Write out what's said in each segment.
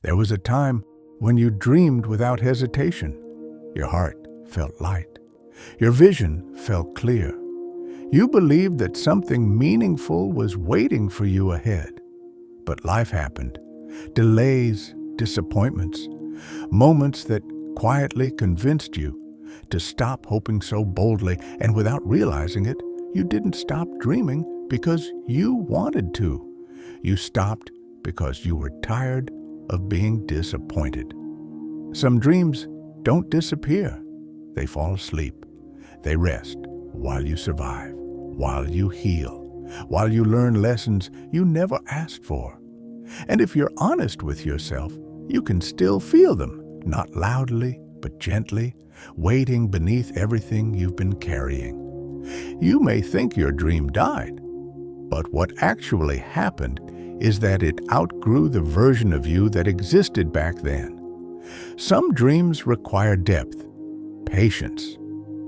There was a time when you dreamed without hesitation. Your heart felt light. Your vision felt clear. You believed that something meaningful was waiting for you ahead. But life happened. Delays, disappointments, moments that quietly convinced you to stop hoping so boldly, and without realizing it, you didn't stop dreaming because you wanted to. You stopped because you were tired of being disappointed. Some dreams don't disappear. They fall asleep. They rest while you survive, while you heal, while you learn lessons you never asked for. And if you're honest with yourself, you can still feel them, not loudly, but gently, waiting beneath everything you've been carrying. You may think your dream died, but what actually happened is that it outgrew the version of you that existed back then. Some dreams require depth, patience,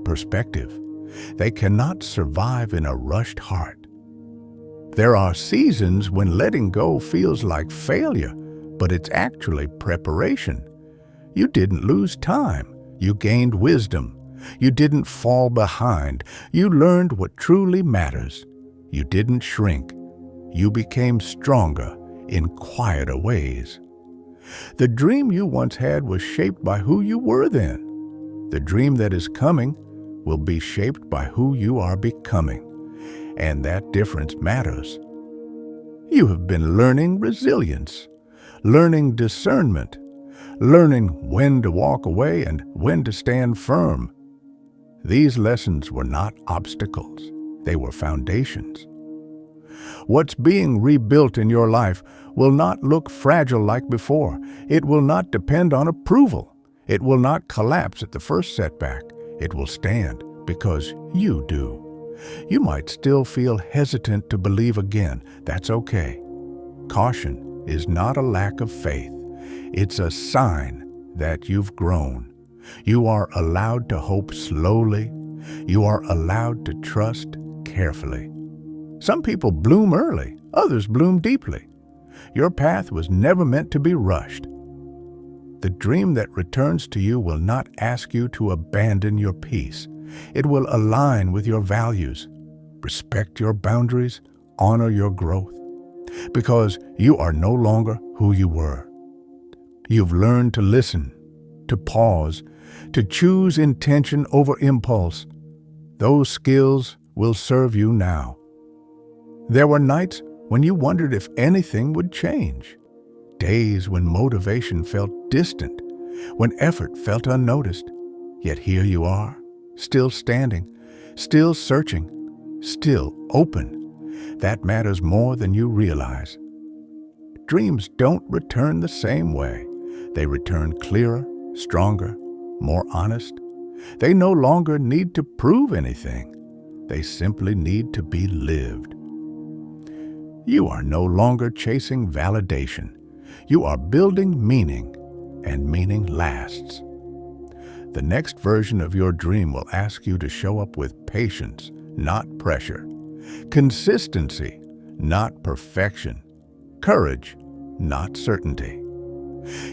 perspective. They cannot survive in a rushed heart. There are seasons when letting go feels like failure, but it's actually preparation. You didn't lose time. You gained wisdom. You didn't fall behind. You learned what truly matters. You didn't shrink. You became stronger in quieter ways. The dream you once had was shaped by who you were then. The dream that is coming will be shaped by who you are becoming, and that difference matters. You have been learning resilience, learning discernment, learning when to walk away and when to stand firm. These lessons were not obstacles, they were foundations. What's being rebuilt in your life will not look fragile like before. It will not depend on approval. It will not collapse at the first setback. It will stand because you do. You might still feel hesitant to believe again. That's okay. Caution is not a lack of faith. It's a sign that you've grown. You are allowed to hope slowly. You are allowed to trust carefully. Some people bloom early, others bloom deeply. Your path was never meant to be rushed. The dream that returns to you will not ask you to abandon your peace. It will align with your values, respect your boundaries, honor your growth, because you are no longer who you were. You've learned to listen, to pause, to choose intention over impulse. Those skills will serve you now. There were nights when you wondered if anything would change, days when motivation felt distant, when effort felt unnoticed. Yet here you are, still standing, still searching, still open. That matters more than you realize. Dreams don't return the same way. They return clearer, stronger, more honest. They no longer need to prove anything. They simply need to be lived. You are no longer chasing validation. You are building meaning, and meaning lasts. The next version of your dream will ask you to show up with patience, not pressure, consistency, not perfection, courage, not certainty.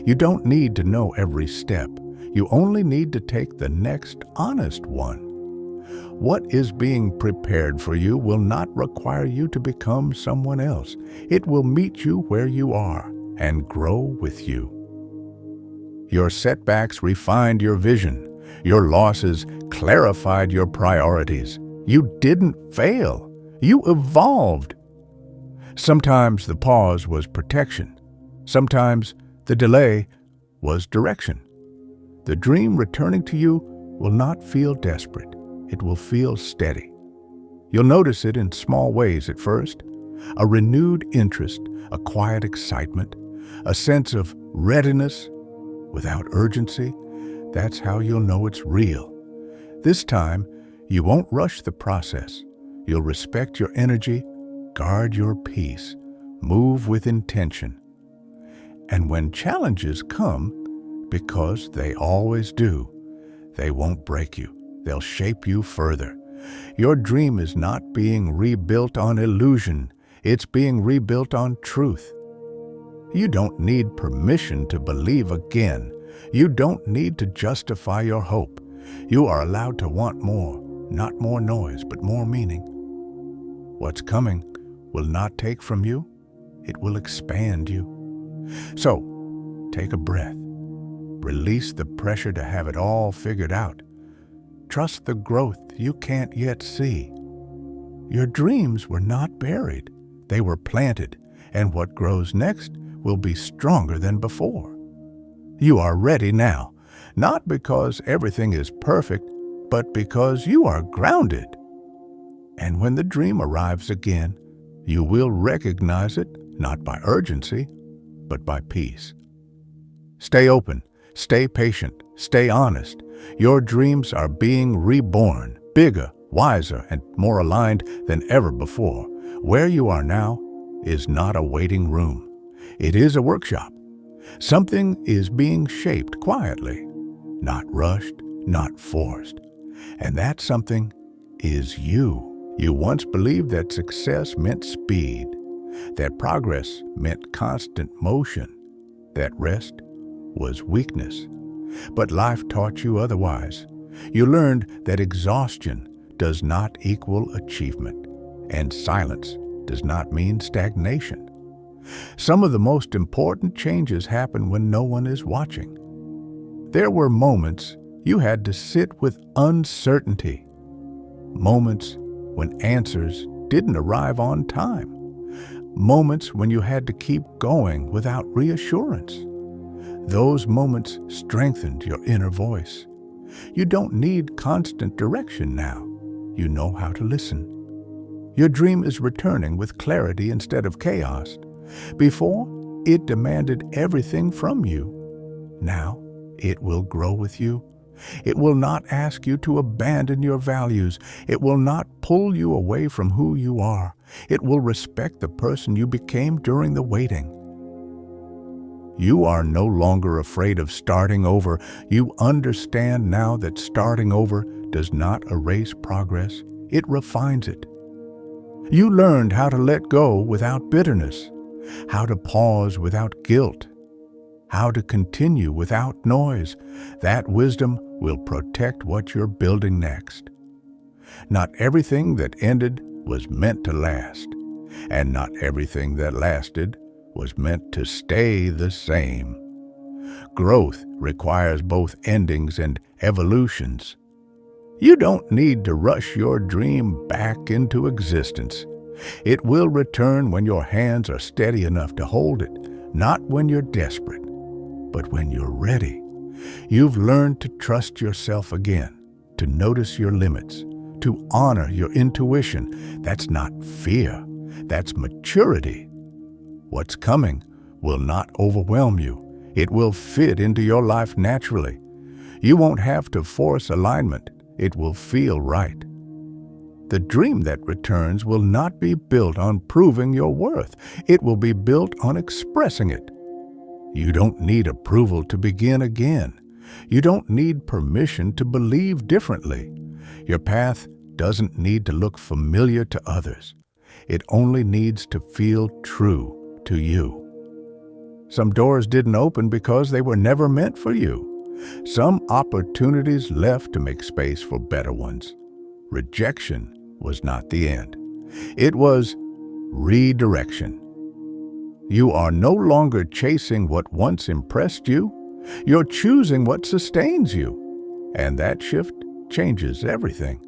You don't need to know every step. You only need to take the next honest one. What is being prepared for you will not require you to become someone else. It will meet you where you are and grow with you. Your setbacks refined your vision. Your losses clarified your priorities. You didn't fail. You evolved. Sometimes the pause was protection. Sometimes the delay was direction. The dream returning to you will not feel desperate. It will feel steady. You'll notice it in small ways at first. A renewed interest, a quiet excitement, a sense of readiness without urgency. That's how you'll know it's real. This time, you won't rush the process. You'll respect your energy, guard your peace, move with intention. And when challenges come, because they always do, they won't break you. They'll shape you further. Your dream is not being rebuilt on illusion. It's being rebuilt on truth. You don't need permission to believe again. You don't need to justify your hope. You are allowed to want more, not more noise, but more meaning. What's coming will not take from you, it will expand you. So, take a breath. Release the pressure to have it all figured out. Trust the growth you can't yet see. Your dreams were not buried. They were planted, and what grows next will be stronger than before. You are ready now, not because everything is perfect, but because you are grounded. And when the dream arrives again, you will recognize it not by urgency, but by peace. Stay open, stay patient, stay honest. Your dreams are being reborn, bigger, wiser, and more aligned than ever before. Where you are now is not a waiting room. It is a workshop. Something is being shaped quietly, not rushed, not forced. And that something is you. You once believed that success meant speed, that progress meant constant motion, that rest was weakness. But life taught you otherwise. You learned that exhaustion does not equal achievement, and silence does not mean stagnation. Some of the most important changes happen when no one is watching. There were moments you had to sit with uncertainty, moments when answers didn't arrive on time, moments when you had to keep going without reassurance. Those moments strengthened your inner voice. You don't need constant direction now. You know how to listen. Your dream is returning with clarity instead of chaos. Before, it demanded everything from you. Now, it will grow with you. It will not ask you to abandon your values. It will not pull you away from who you are. It will respect the person you became during the waiting. You are no longer afraid of starting over. You understand now that starting over does not erase progress. It refines it. You learned how to let go without bitterness, how to pause without guilt, how to continue without noise. That wisdom will protect what you're building next. Not everything that ended was meant to last, and not everything that lasted was meant to stay the same. Growth requires both endings and evolutions. You don't need to rush your dream back into existence. It will return when your hands are steady enough to hold it, not when you're desperate, but when you're ready. You've learned to trust yourself again, to notice your limits, to honor your intuition. That's not fear, that's maturity. What's coming will not overwhelm you. It will fit into your life naturally. You won't have to force alignment. It will feel right. The dream that returns will not be built on proving your worth. It will be built on expressing it. You don't need approval to begin again. You don't need permission to believe differently. Your path doesn't need to look familiar to others. It only needs to feel true to you. Some doors didn't open because they were never meant for you. Some opportunities left to make space for better ones. Rejection was not the end. It was redirection. You are no longer chasing what once impressed you. You're choosing what sustains you. And that shift changes everything.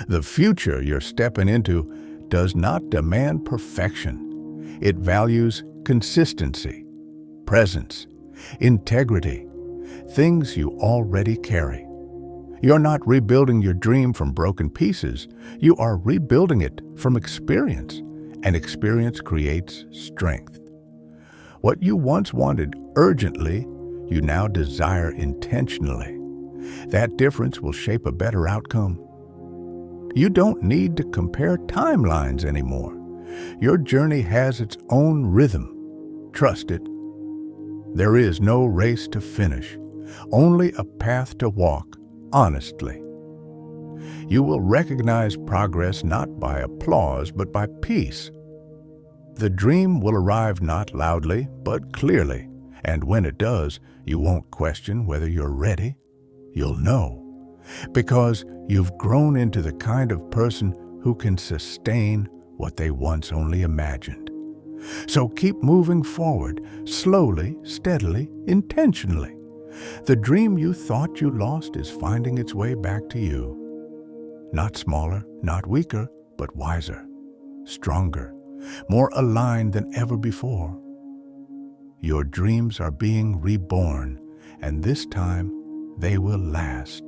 The future you're stepping into does not demand perfection. It values consistency, presence, integrity, things you already carry. You're not rebuilding your dream from broken pieces. You are rebuilding it from experience, and experience creates strength. What you once wanted urgently, you now desire intentionally. That difference will shape a better outcome. You don't need to compare timelines anymore. Your journey has its own rhythm. Trust it. There is no race to finish, only a path to walk honestly. You will recognize progress not by applause but by peace. The dream will arrive not loudly, but clearly. And when it does, you won't question whether you're ready. You'll know. Because you've grown into the kind of person who can sustain what they once only imagined. So keep moving forward, slowly, steadily, intentionally. The dream you thought you lost is finding its way back to you. Not smaller, not weaker, but wiser, stronger, more aligned than ever before. Your dreams are being reborn, and this time they will last.